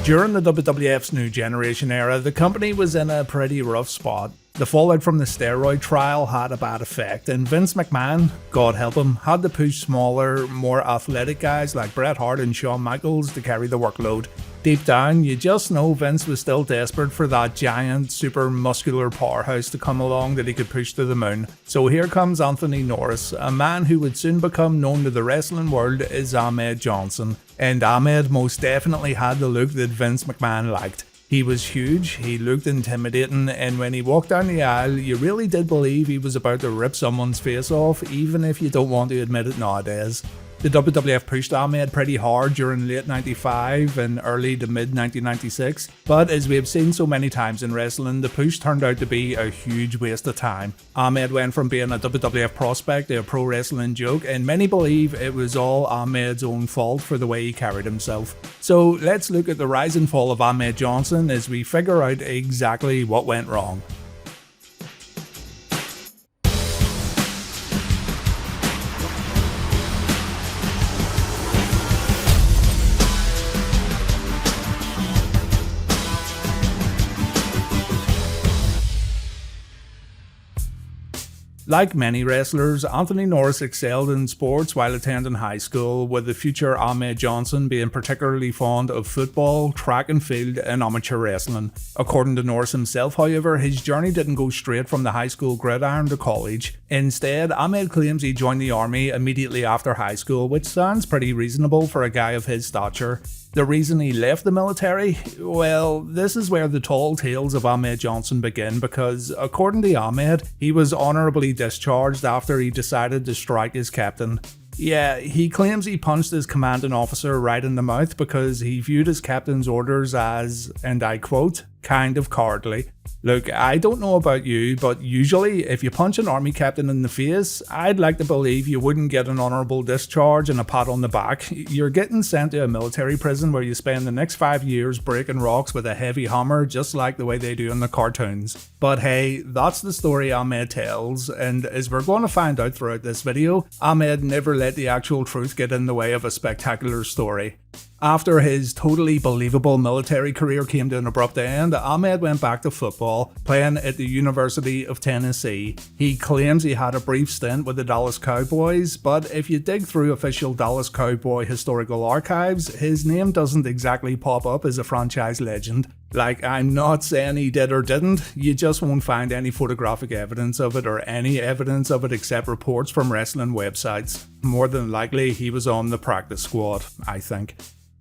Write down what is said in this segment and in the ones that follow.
During the WWF's New Generation era, the company was in a pretty rough spot. The fallout from the steroid trial had a bad effect, and Vince McMahon, God help him, had to push smaller, more athletic guys like Bret Hart and Shawn Michaels to carry the workload. Deep down, you just know Vince was still desperate for that giant, super muscular powerhouse to come along that he could push to the moon. So here comes Anthony Norris, a man who would soon become known to the wrestling world as Ahmed Johnson. And Ahmed most definitely had the look that Vince McMahon liked. He was huge, he looked intimidating, and when he walked down the aisle, you really did believe he was about to rip someone's face off, even if you don't want to admit it nowadays. The WWF pushed Ahmed pretty hard during late 95 and early to mid 1996, but as we have seen so many times in wrestling, the push turned out to be a huge waste of time. Ahmed went from being a WWF prospect to a pro wrestling joke, and many believe it was all Ahmed's own fault for the way he carried himself. So let's look at the rise and fall of Ahmed Johnson as we figure out exactly what went wrong. Like many wrestlers, Anthony Norris excelled in sports while attending high school, with the future Ahmed Johnson being particularly fond of football, track and field, and amateur wrestling. According to Norris himself, however, his journey didn't go straight from the high school gridiron to college. Instead, Ahmed claims he joined the army immediately after high school, which sounds pretty reasonable for a guy of his stature. The reason he left the military? Well, this is where the tall tales of Ahmed Johnson begin, because according to Ahmed, he was honourably discharged after he decided to strike his captain. Yeah, he claims he punched his commanding officer right in the mouth because he viewed his captain's orders as, and I quote, kind of cowardly. Look, I don't know about you, but usually if you punch an army captain in the face, I'd like to believe you wouldn't get an honourable discharge and a pat on the back. You're getting sent to a military prison where you spend the next 5 years breaking rocks with a heavy hammer, just like the way they do in the cartoons. But hey, that's the story Ahmed tells, and as we're going to find out throughout this video, Ahmed never let the actual truth get in the way of a spectacular story. After his totally believable military career came to an abrupt end, Ahmed went back to football, playing at the University of Tennessee. He claims he had a brief stint with the Dallas Cowboys, but if you dig through official Dallas Cowboy historical archives, his name doesn't exactly pop up as a franchise legend. Like, I'm not saying he did or didn't, you just won't find any photographic evidence of it or any evidence of it except reports from wrestling websites. More than likely, he was on the practice squad, I think.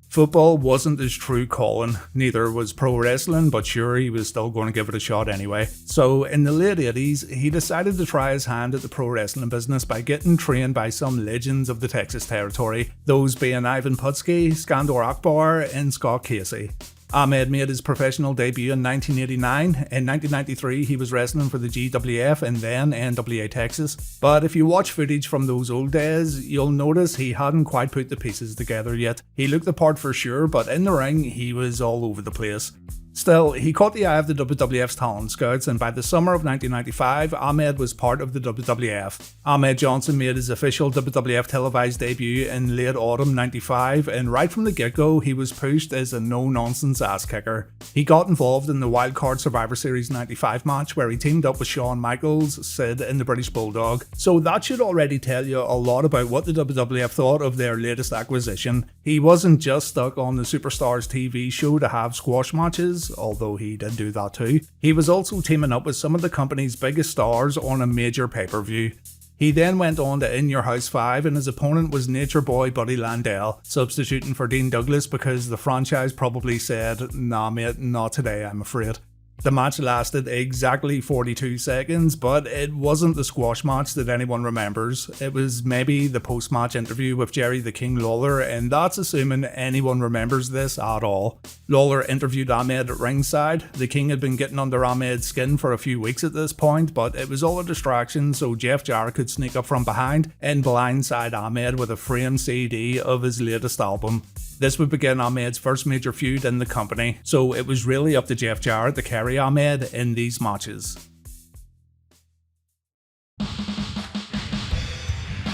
Football wasn't his true calling, neither was pro wrestling, but sure, he was still going to give it a shot anyway. So in the late 80s, he decided to try his hand at the pro wrestling business by getting trained by some legends of the Texas territory, those being Ivan Putski, Skandor Akbar, and Scott Casey. Ahmed made his professional debut in 1989. In 1993, he was wrestling for the GWF and then NWA Texas. But if you watch footage from those old days, you'll notice he hadn't quite put the pieces together yet. He looked the part for sure, but in the ring, he was all over the place. Still, he caught the eye of the WWF's talent scouts, and by the summer of 1995, Ahmed was part of the WWF. Ahmed Johnson made his official WWF televised debut in late autumn 95, and right from the get-go, he was pushed as a no-nonsense ass-kicker. He got involved in the Wildcard Survivor Series 95 match, where he teamed up with Shawn Michaels, Sid, and the British Bulldog. So that should already tell you a lot about what the WWF thought of their latest acquisition. He wasn't just stuck on the Superstars TV show to have squash matches, although he did do that too. He was also teaming up with some of the company's biggest stars on a major pay-per-view. He then went on to In Your House 5, and his opponent was Nature Boy Buddy Landell, substituting for Dean Douglas because the franchise probably said, "Nah mate, not today I'm afraid." The match lasted exactly 42 seconds, but it wasn't the squash match that anyone remembers. It was maybe the post-match interview with Jerry the King Lawler, and that's assuming anyone remembers this at all. Lawler interviewed Ahmed at ringside. The King had been getting under Ahmed's skin for a few weeks at this point, but it was all a distraction so Jeff Jarrett could sneak up from behind and blindside Ahmed with a framed CD of his latest album. This would begin Ahmed's first major feud in the company, so it was really up to Jeff Jarrett to carry Ahmed in these matches.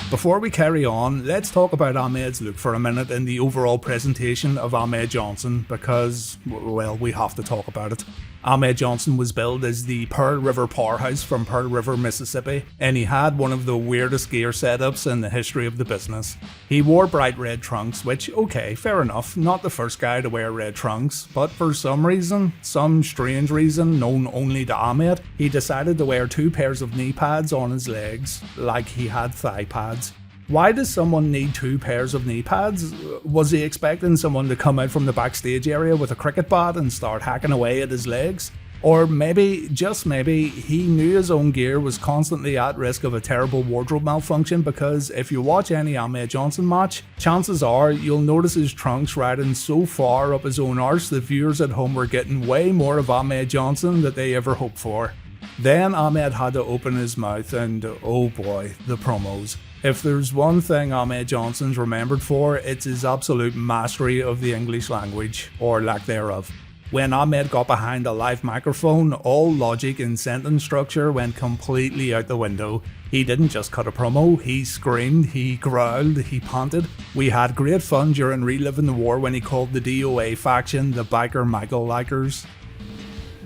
Before we carry on, let's talk about Ahmed's look for a minute and the overall presentation of Ahmed Johnson because, well, we have to talk about it. Ahmed Johnson was billed as the Pearl River powerhouse from Pearl River, Mississippi, and he had one of the weirdest gear setups in the history of the business. He wore bright red trunks, which, okay, fair enough, not the first guy to wear red trunks, but for some reason, some strange reason known only to Ahmed, he decided to wear 2 pairs of knee pads on his legs, like he had thigh pads. Why does someone need 2 pairs of knee pads? Was he expecting someone to come out from the backstage area with a cricket bat and start hacking away at his legs? Or maybe, just maybe, he knew his own gear was constantly at risk of a terrible wardrobe malfunction because if you watch any Ahmed Johnson match, chances are you'll notice his trunks riding so far up his own arse that viewers at home were getting way more of Ahmed Johnson than they ever hoped for. Then Ahmed had to open his mouth and oh boy, the promos. If there's one thing Ahmed Johnson's remembered for, it's his absolute mastery of the English language, or lack thereof. When Ahmed got behind a live microphone, all logic and sentence structure went completely out the window. He didn't just cut a promo, he screamed, he growled, he panted. We had great fun during reliving the war when he called the DOA faction the Biker Michael Likers.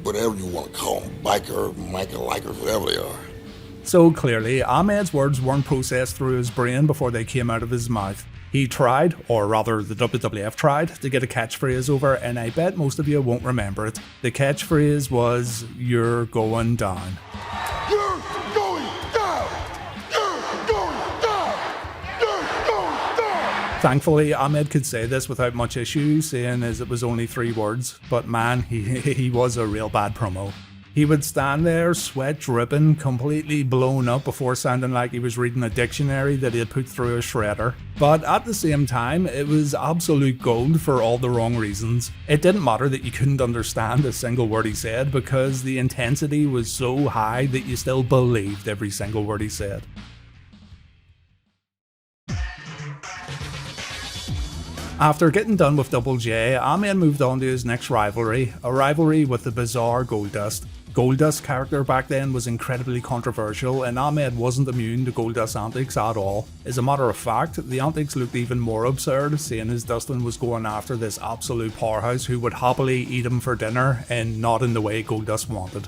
Whatever you want to call them, Biker, Michael Likers, whatever they are. So clearly, Ahmed's words weren't processed through his brain before they came out of his mouth. He tried, or rather the WWF tried, to get a catchphrase over, and I bet most of you won't remember it. The catchphrase was, "You're going down." You're going down! You're going down! You're going down! Thankfully, Ahmed could say this without much issue, seeing as it was only 3 words, but man, he was a real bad promo. He would stand there, sweat dripping, completely blown up before sounding like he was reading a dictionary that he had put through a shredder. But at the same time, it was absolute gold for all the wrong reasons. It didn't matter that you couldn't understand a single word he said because the intensity was so high that you still believed every single word he said. After getting done with Double J, Ahmed moved on to his next rivalry, a rivalry with the bizarre Goldust. Goldust's character back then was incredibly controversial and Ahmed wasn't immune to Goldust's antics at all. As a matter of fact, the antics looked even more absurd, seeing as Dustin was going after this absolute powerhouse who would happily eat him for dinner and not in the way Goldust wanted.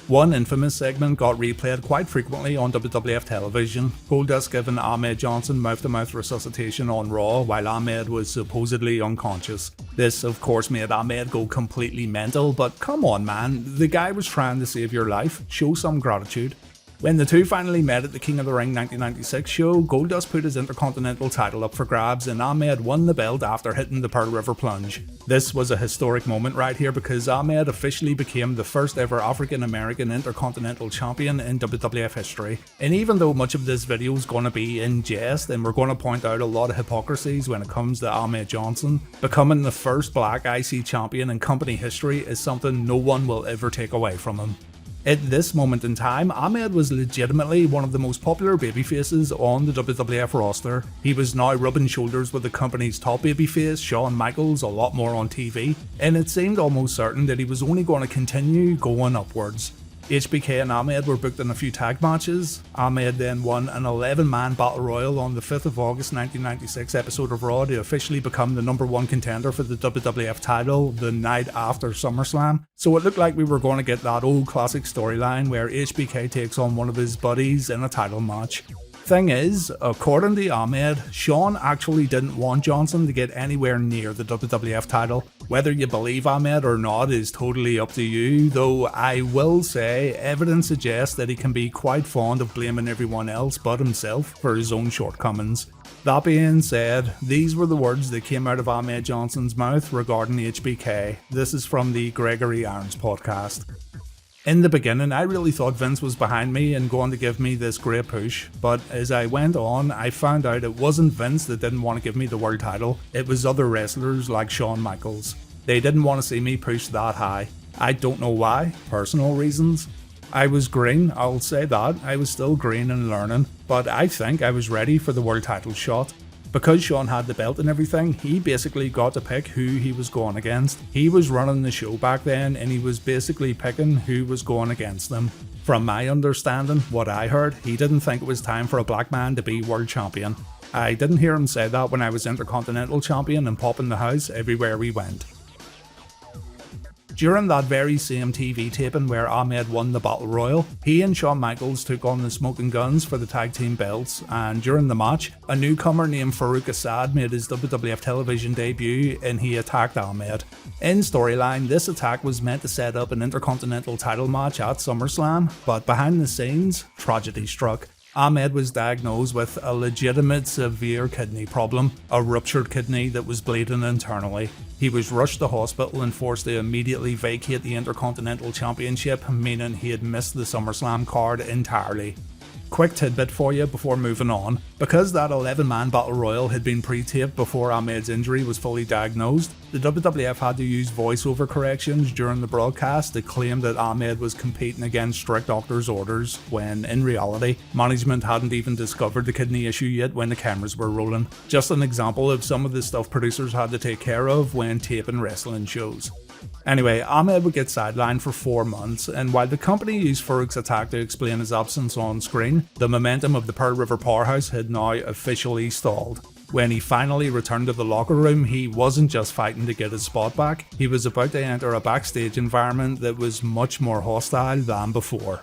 One infamous segment got replayed quite frequently on WWF television, Goldust giving Ahmed Johnson mouth-to-mouth resuscitation on Raw while Ahmed was supposedly unconscious. This of course made Ahmed go completely mental, but come on man, the guy was trying to save your life, show some gratitude. When the two finally met at the King of the Ring 1996 show, Goldust put his Intercontinental title up for grabs and Ahmed won the belt after hitting the Pearl River plunge. This was a historic moment right here because Ahmed officially became the first ever African American Intercontinental Champion in WWF history. And even though much of this video is going to be in jest and we're going to point out a lot of hypocrisies when it comes to Ahmed Johnson, becoming the first black IC champion in company history is something no one will ever take away from him. At this moment in time, Ahmed was legitimately one of the most popular babyfaces on the WWF roster. He was now rubbing shoulders with the company's top babyface, Shawn Michaels, a lot more on TV, and it seemed almost certain that he was only going to continue going upwards. HBK and Ahmed were booked in a few tag matches. Ahmed then won an 11-man battle royal on the 5th of August 1996 episode of Raw to officially become the #1 contender for the WWF title the night after SummerSlam. So it looked like we were going to get that old classic storyline where HBK takes on one of his buddies in a title match. Thing is, according to Ahmed, Shawn actually didn't want Johnson to get anywhere near the WWF title. Whether you believe Ahmed or not is totally up to you, though I will say evidence suggests that he can be quite fond of blaming everyone else but himself for his own shortcomings. That being said, these were the words that came out of Ahmed Johnson's mouth regarding HBK. This is from the Gregory Irons podcast. In the beginning, I really thought Vince was behind me and going to give me this great push, but as I went on, I found out it wasn't Vince that didn't want to give me the world title, it was other wrestlers like Shawn Michaels. They didn't want to see me push that high. I don't know why, personal reasons. I was green, I'll say that, I was still green and learning, but I think I was ready for the world title shot. Because Shawn had the belt and everything, he basically got to pick who he was going against. He was running the show back then, and he was basically picking who was going against them. From my understanding, what I heard, he didn't think it was time for a black man to be world champion. I didn't hear him say that when I was Intercontinental champion and popping the house everywhere we went. During that very same TV taping where Ahmed won the Battle Royal, he and Shawn Michaels took on the Smoking Guns for the tag team belts, and during the match, a newcomer named Faarooq made his WWF television debut and he attacked Ahmed. In storyline, this attack was meant to set up an Intercontinental title match at SummerSlam, but behind the scenes, tragedy struck. Ahmed was diagnosed with a legitimate severe kidney problem, a ruptured kidney that was bleeding internally. He was rushed to hospital and forced to immediately vacate the Intercontinental Championship, meaning he had missed the SummerSlam card entirely. Quick tidbit for you before moving on. Because that 11-man Battle Royal had been pre-taped before Ahmed's injury was fully diagnosed, the WWF had to use voiceover corrections during the broadcast to claim that Ahmed was competing against strict doctor's orders, when in reality, management hadn't even discovered the kidney issue yet when the cameras were rolling. Just an example of some of the stuff producers had to take care of when taping wrestling shows. Anyway, Ahmed would get sidelined for 4 months, and while the company used Faarooq's attack to explain his absence on screen, the momentum of the Pearl River Powerhouse had now officially stalled. When he finally returned to the locker room, he wasn't just fighting to get his spot back, he was about to enter a backstage environment that was much more hostile than before.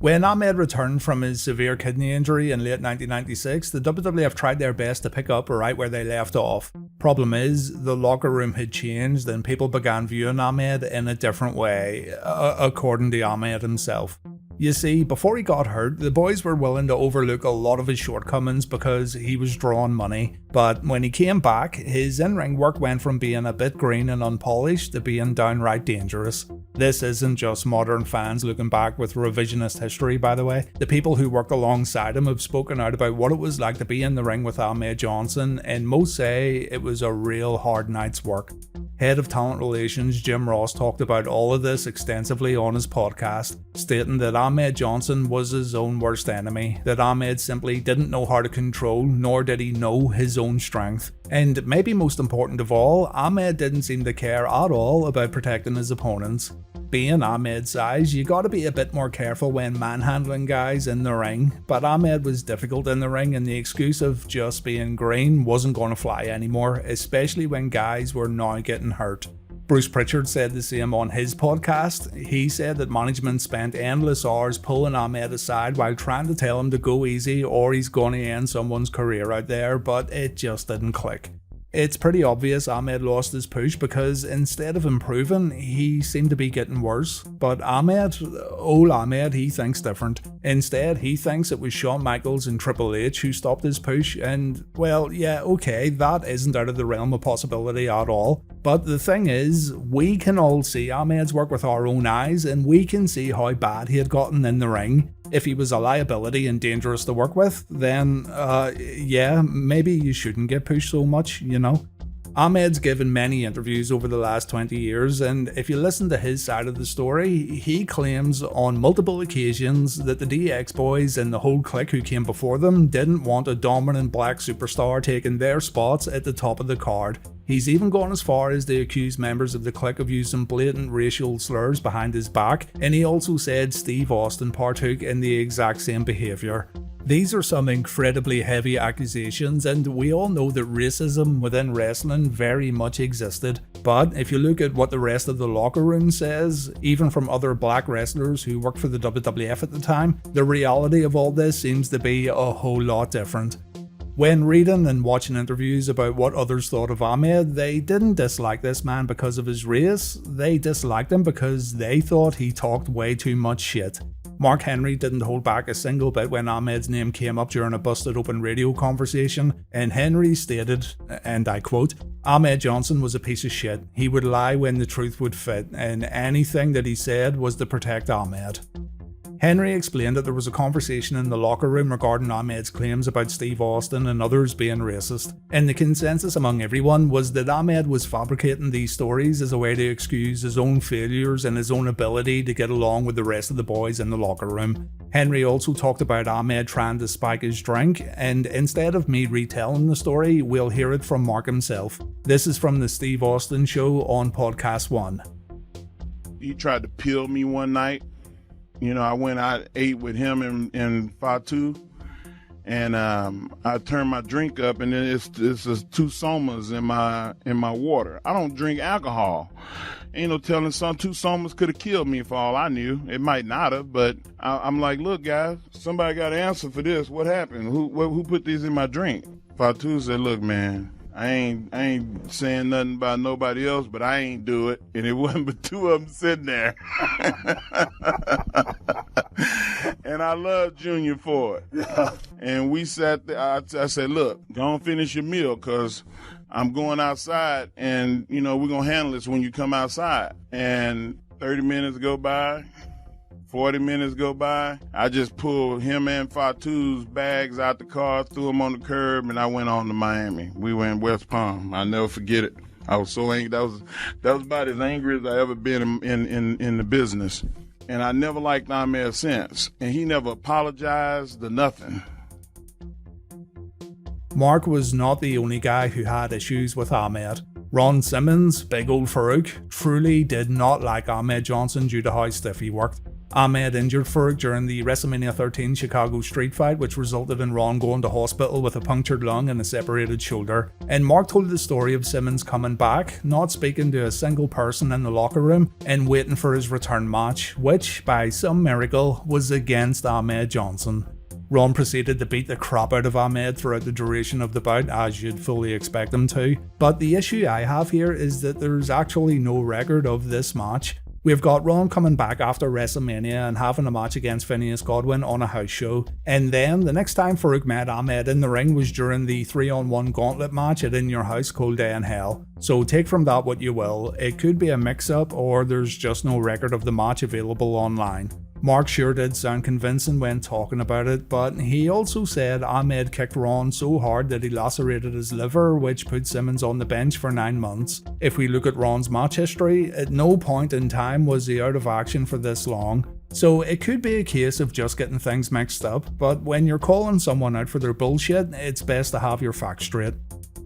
When Ahmed returned from his severe kidney injury in late 1996, the WWF tried their best to pick up right where they left off. Problem is, the locker room had changed and people began viewing Ahmed in a different way, according to Ahmed himself. You see, before he got hurt, the boys were willing to overlook a lot of his shortcomings because he was drawing money. But when he came back, his in-ring work went from being a bit green and unpolished to being downright dangerous. This isn't just modern fans looking back with revisionist history, by the way. The people who worked alongside him have spoken out about what it was like to be in the ring with Ahmed Johnson, and most say it was a real hard night's work. Head of Talent Relations Jim Ross talked about all of this extensively on his podcast, stating that Ahmed Johnson was his own worst enemy, that Ahmed simply didn't know how to control, nor did he know his own strength. And maybe most important of all, Ahmed didn't seem to care at all about protecting his opponents. Being Ahmed's size, you gotta be a bit more careful when manhandling guys in the ring, but Ahmed was difficult in the ring and the excuse of just being green wasn't gonna fly anymore, especially when guys were now getting hurt. Bruce Pritchard said the same on his podcast. He said that management spent endless hours pulling Ahmed aside while trying to tell him to go easy or he's gonna end someone's career out there, but it just didn't click. It's pretty obvious Ahmed lost his push because instead of improving, he seemed to be getting worse. But old Ahmed, he thinks different. Instead, he thinks it was Shawn Michaels and Triple H who stopped his push, and well, yeah, okay, that isn't out of the realm of possibility at all. But the thing is, we can all see Ahmed's work with our own eyes, and we can see how bad he had gotten in the ring. If he was a liability and dangerous to work with, then, yeah, maybe you shouldn't get pushed so much, you know? Ahmed's given many interviews over the last 20 years, and if you listen to his side of the story, he claims on multiple occasions that the DX boys and the whole clique who came before them didn't want a dominant black superstar taking their spots at the top of the card. He's even gone as far as to accuse members of the clique of using blatant racial slurs behind his back, and he also said Steve Austin partook in the exact same behaviour. These are some incredibly heavy accusations, and we all know that racism within wrestling very much existed. But if you look at what the rest of the locker room says, even from other black wrestlers who worked for the WWF at the time, the reality of all this seems to be a whole lot different. When reading and watching interviews about what others thought of Ahmed, they didn't dislike this man because of his race, they disliked him because they thought he talked way too much shit. Mark Henry didn't hold back a single bit when Ahmed's name came up during a busted open radio conversation, and Henry stated, and I quote, "Ahmed Johnson was a piece of shit. He would lie when the truth would fit, and anything that he said was to protect Ahmed." Henry explained that there was a conversation in the locker room regarding Ahmed's claims about Steve Austin and others being racist, and the consensus among everyone was that Ahmed was fabricating these stories as a way to excuse his own failures and his own ability to get along with the rest of the boys in the locker room. Henry also talked about Ahmed trying to spike his drink, and instead of me retelling the story, we'll hear it from Mark himself. This is from the Steve Austin Show on Podcast 1. He tried to peel me one night. You know, I went out, ate with him and Faarooq, and I turned my drink up, and then it's 2 somas in my water. I don't drink alcohol. Ain't no telling, 2 somas could have killed me for all I knew. It might not have, but I'm like, look, guys, somebody got to answer for this. What happened? Who put these in my drink? Faarooq said, look, man, I ain't saying nothing about nobody else, but I ain't do it. And it wasn't but 2 of them sitting there. And I love Junior for it. Yeah. And we sat there. I said, look, go on finish your meal, because I'm going outside, and, you know, we're going to handle this when you come outside. And 30 minutes go by. 40 minutes go by. I just pulled him and Faarooq's bags out the car, threw them on the curb, and I went on to Miami. We were in West Palm. I'll never forget it. I was so angry. That was about as angry as I ever been in the business. And I never liked Ahmed since. And he never apologized or nothing. Mark was not the only guy who had issues with Ahmed. Ron Simmons, big old Faarooq, truly did not like Ahmed Johnson due to how stiff he worked. Ahmed injured Faarooq during the WrestleMania 13 Chicago street fight, which resulted in Ron going to hospital with a punctured lung and a separated shoulder. And Mark told the story of Simmons coming back, not speaking to a single person in the locker room, and waiting for his return match, which, by some miracle, was against Ahmed Johnson. Ron proceeded to beat the crap out of Ahmed throughout the duration of the bout, as you'd fully expect him to. But the issue I have here is that there's actually no record of this match. We've got Ron coming back after WrestleMania and having a match against Phineas Godwin on a house show, and then the next time Faarooq met Ahmed in the ring was during the 3-on-1 gauntlet match at In Your House Cold Day in Hell. So take from that what you will. It could be a mix-up, or there's just no record of the match available online. Mark sure did sound convincing when talking about it, but he also said Ahmed kicked Ron so hard that he lacerated his liver, which put Simmons on the bench for 9 months. If we look at Ron's match history, at no point in time was he out of action for this long. So it could be a case of just getting things mixed up, but when you're calling someone out for their bullshit, it's best to have your facts straight.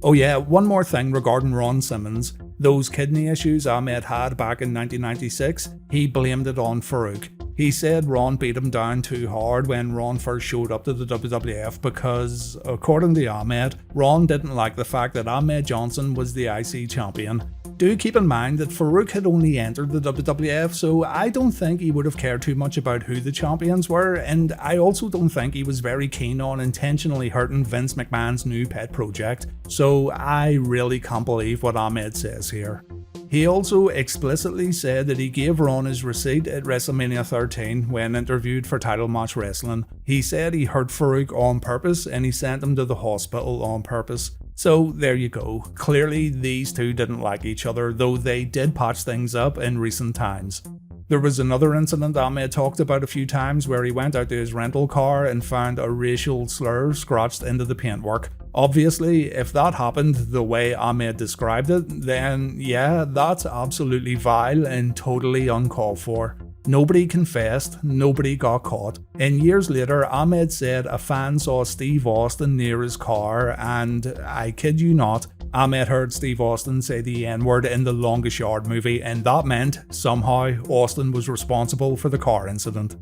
Oh yeah, one more thing regarding Ron Simmons. Those kidney issues Ahmed had back in 1996, he blamed it on Faarooq. He said Ron beat him down too hard when Ron first showed up to the WWF because, according to Ahmed, Ron didn't like the fact that Ahmed Johnson was the IC champion. Do keep in mind that Faarooq had only entered the WWF, so I don't think he would have cared too much about who the champions were, and I also don't think he was very keen on intentionally hurting Vince McMahon's new pet project, so I really can't believe what Ahmed says here. He also explicitly said that he gave Ron his receipt at WrestleMania 13 when interviewed for Title Match Wrestling. He said he hurt Faarooq on purpose and he sent him to the hospital on purpose. So there you go. Clearly these two didn't like each other, though they did patch things up in recent times. There was another incident Ahmed talked about a few times where he went out to his rental car and found a racial slur scratched into the paintwork. Obviously, if that happened the way Ahmed described it, then yeah, that's absolutely vile and totally uncalled for. Nobody confessed, nobody got caught. And years later, Ahmed said a fan saw Steve Austin near his car, and I kid you not, Ahmed heard Steve Austin say the N-word in the Longest Yard movie, and that meant, somehow, Austin was responsible for the car incident.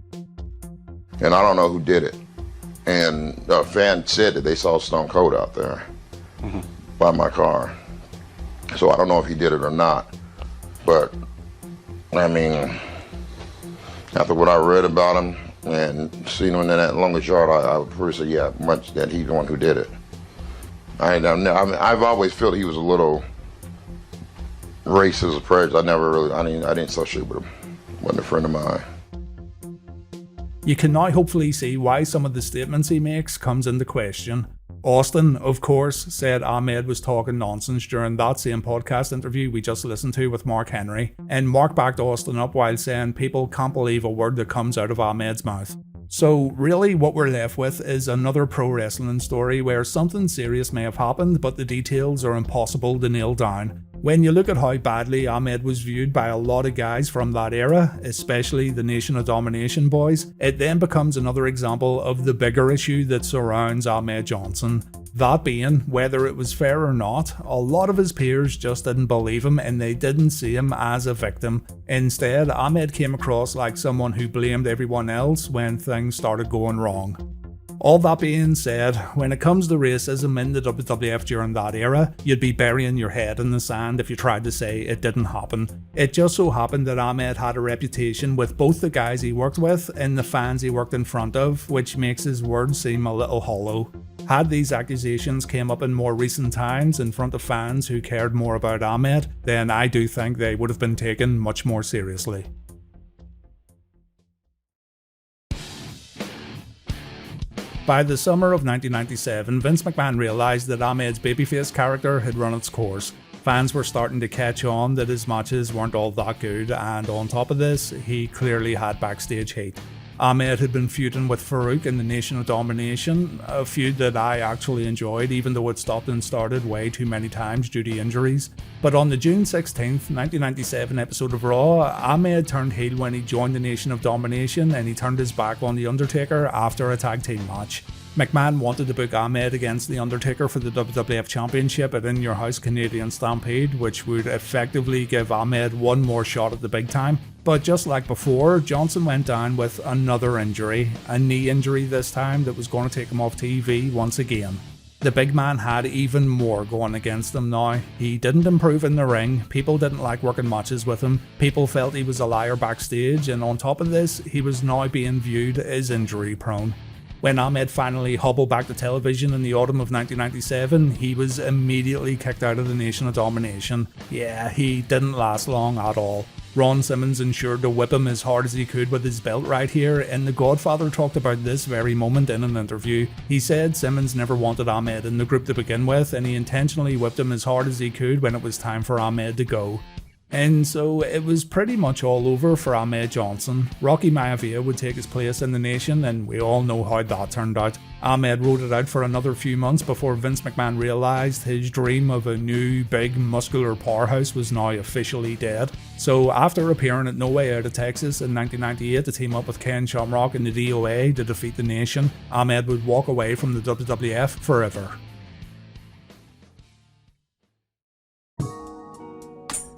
And I don't know who did it. And a fan said that they saw Stone Cold out there by my car. So I don't know if he did it or not. But, I mean, after what I read about him and seen him in that Longest Yard, I would probably say, yeah, much that he's the one who did it. I've always felt he was a little racist or prejudiced. I didn't associate with him. Wasn't a friend of mine. You can now hopefully see why some of the statements he makes comes into question. Austin, of course, said Ahmed was talking nonsense during that same podcast interview we just listened to with Mark Henry, and Mark backed Austin up while saying people can't believe a word that comes out of Ahmed's mouth. So really what we're left with is another pro wrestling story where something serious may have happened, but the details are impossible to nail down. When you look at how badly Ahmed was viewed by a lot of guys from that era, especially the Nation of Domination boys, it then becomes another example of the bigger issue that surrounds Ahmed Johnson. That being, whether it was fair or not, a lot of his peers just didn't believe him and they didn't see him as a victim. Instead, Ahmed came across like someone who blamed everyone else when things started going wrong. All that being said, when it comes to racism in the WWF during that era, you'd be burying your head in the sand if you tried to say it didn't happen. It just so happened that Ahmed had a reputation with both the guys he worked with and the fans he worked in front of, which makes his words seem a little hollow. Had these accusations came up in more recent times in front of fans who cared more about Ahmed, then I do think they would have been taken much more seriously. By the summer of 1997, Vince McMahon realised that Ahmed's babyface character had run its course. Fans were starting to catch on that his matches weren't all that good, and on top of this, he clearly had backstage heat. Ahmed had been feuding with Faarooq in the Nation of Domination, a feud that I actually enjoyed even though it stopped and started way too many times due to injuries. But on the June 16th, 1997 episode of Raw, Ahmed turned heel when he joined the Nation of Domination and he turned his back on The Undertaker after a tag team match. McMahon wanted to book Ahmed against The Undertaker for the WWF Championship at In Your House Canadian Stampede, which would effectively give Ahmed one more shot at the big time. But just like before, Johnson went down with another injury, a knee injury this time that was going to take him off TV once again. The big man had even more going against him now. He didn't improve in the ring, people didn't like working matches with him, people felt he was a liar backstage, and on top of this, he was now being viewed as injury prone. When Ahmed finally hobbled back to television in the autumn of 1997, he was immediately kicked out of the Nation of Domination. Yeah, he didn't last long at all. Ron Simmons ensured to whip him as hard as he could with his belt right here, and The Godfather talked about this very moment in an interview. He said Simmons never wanted Ahmed in the group to begin with, and he intentionally whipped him as hard as he could when it was time for Ahmed to go. And so it was pretty much all over for Ahmed Johnson. Rocky Maivia would take his place in the Nation, and we all know how that turned out. Ahmed rode it out for another few months before Vince McMahon realised his dream of a new, big, muscular powerhouse was now officially dead. So after appearing at No Way Out of Texas in 1998 to team up with Ken Shamrock in the DOA to defeat the Nation, Ahmed would walk away from the WWF forever.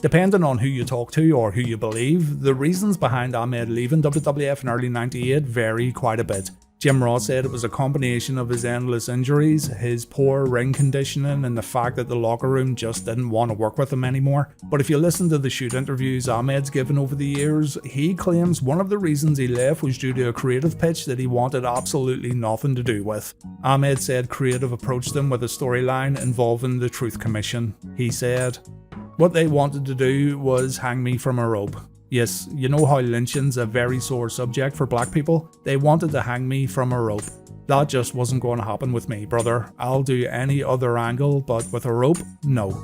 Depending on who you talk to or who you believe, the reasons behind Ahmed leaving WWF in early 98 vary quite a bit. Jim Ross said it was a combination of his endless injuries, his poor ring conditioning, and the fact that the locker room just didn't want to work with him anymore. But if you listen to the shoot interviews Ahmed's given over the years, he claims one of the reasons he left was due to a creative pitch that he wanted absolutely nothing to do with. Ahmed said creative approached him with a storyline involving the Truth Commission. He said, "What they wanted to do was hang me from a rope. Yes, you know how lynching's a very sore subject for black people? They wanted to hang me from a rope. That just wasn't going to happen with me, brother. I'll do any other angle, but with a rope, no."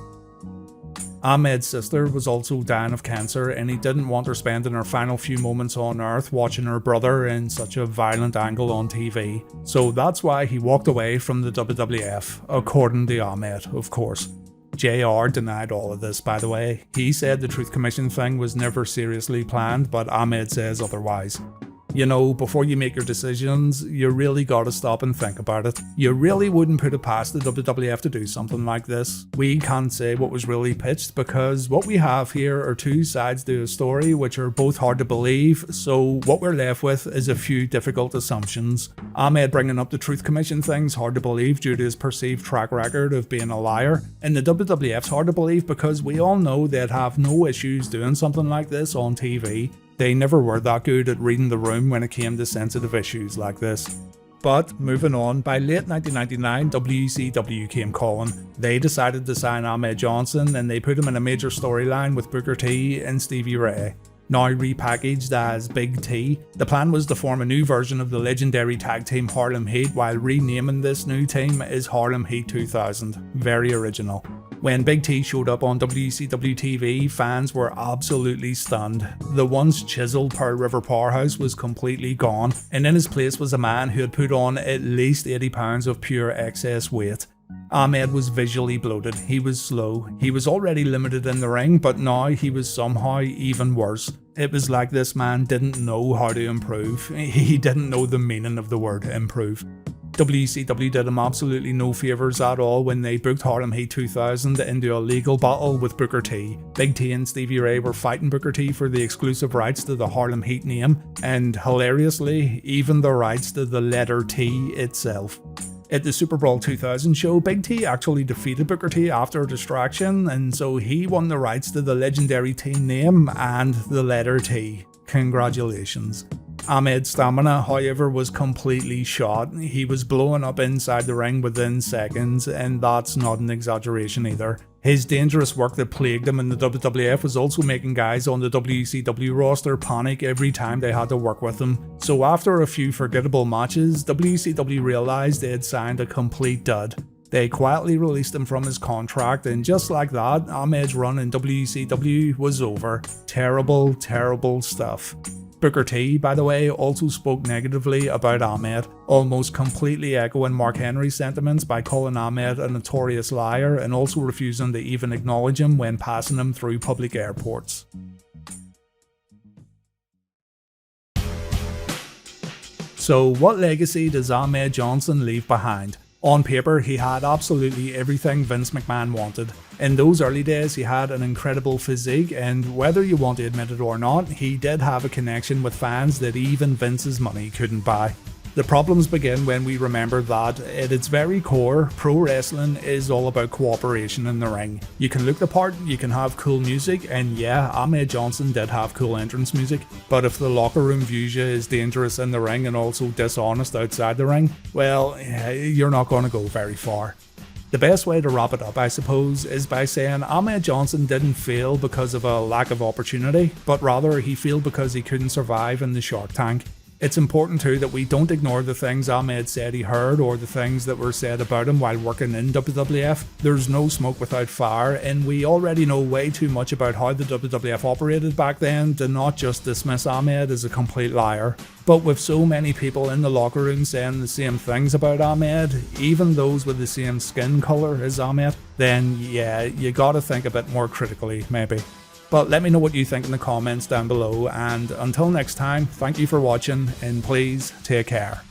Ahmed's sister was also dying of cancer, and he didn't want her spending her final few moments on Earth watching her brother in such a violent angle on TV. So that's why he walked away from the WWF, according to Ahmed, of course. JR denied all of this, by the way. He said the Truth Commission thing was never seriously planned, but Ahmed says otherwise. You know, before you make your decisions, you really gotta stop and think about it. You really wouldn't put it past the WWF to do something like this. We can't say what was really pitched because what we have here are two sides to a story which are both hard to believe, so what we're left with is a few difficult assumptions. Ahmed bringing up the Truth Commission thing's hard to believe due to his perceived track record of being a liar, and the WWF's hard to believe because we all know they'd have no issues doing something like this on TV. They never were that good at reading the room when it came to sensitive issues like this. But, moving on, by late 1999, WCW came calling. They decided to sign Ahmed Johnson and they put him in a major storyline with Booker T and Stevie Ray. now repackaged as Big T. The plan was to form a new version of the legendary tag team Harlem Heat while renaming this new team as Harlem Heat 2000. Very original. When Big T showed up on WCW TV, fans were absolutely stunned. The once chiseled Pearl River powerhouse was completely gone, and in his place was a man who had put on at least 80 pounds of pure excess weight. Ahmed was visually bloated, he was slow, he was already limited in the ring, but now he was somehow even worse. It was like this man didn't know how to improve. He didn't know the meaning of the word improve. WCW did him absolutely no favours at all when they booked Harlem Heat 2000 into a legal battle with Booker T. Big T and Stevie Ray were fighting Booker T for the exclusive rights to the Harlem Heat name, and hilariously, even the rights to the letter T itself. At the Super Brawl 2000 show, Big T actually defeated Booker T after a distraction, and so he won the rights to the legendary team name and the letter T. Congratulations. Ahmed's stamina, however, was completely shot. He was blowing up inside the ring within seconds, and that's not an exaggeration either. His dangerous work that plagued him in the WWF was also making guys on the WCW roster panic every time they had to work with him. So after a few forgettable matches, WCW realised they had signed a complete dud. They quietly released him from his contract, and just like that, Ahmed's run in WCW was over. Terrible, terrible stuff. Booker T, by the way, also spoke negatively about Ahmed, almost completely echoing Mark Henry's sentiments by calling Ahmed a notorious liar and also refusing to even acknowledge him when passing him through public airports. So what legacy does Ahmed Johnson leave behind? On paper, he had absolutely everything Vince McMahon wanted. In those early days, he had an incredible physique, and whether you want to admit it or not, he did have a connection with fans that even Vince's money couldn't buy. The problems begin when we remember that, at its very core, pro wrestling is all about cooperation in the ring. You can look the part, you can have cool music, and yeah, Ahmed Johnson did have cool entrance music, but if the locker room views you as dangerous in the ring and also dishonest outside the ring, well, you're not going to go very far. The best way to wrap it up, I suppose, is by saying Ahmed Johnson didn't fail because of a lack of opportunity, but rather he failed because he couldn't survive in the Shark Tank. It's important too that we don't ignore the things Ahmed said he heard or the things that were said about him while working in WWF. There's no smoke without fire, and we already know way too much about how the WWF operated back then to not just dismiss Ahmed as a complete liar. But with so many people in the locker room saying the same things about Ahmed, even those with the same skin colour as Ahmed, then yeah, you gotta think a bit more critically maybe. But let me know what you think in the comments down below, and until next time, thank you for watching, and please take care.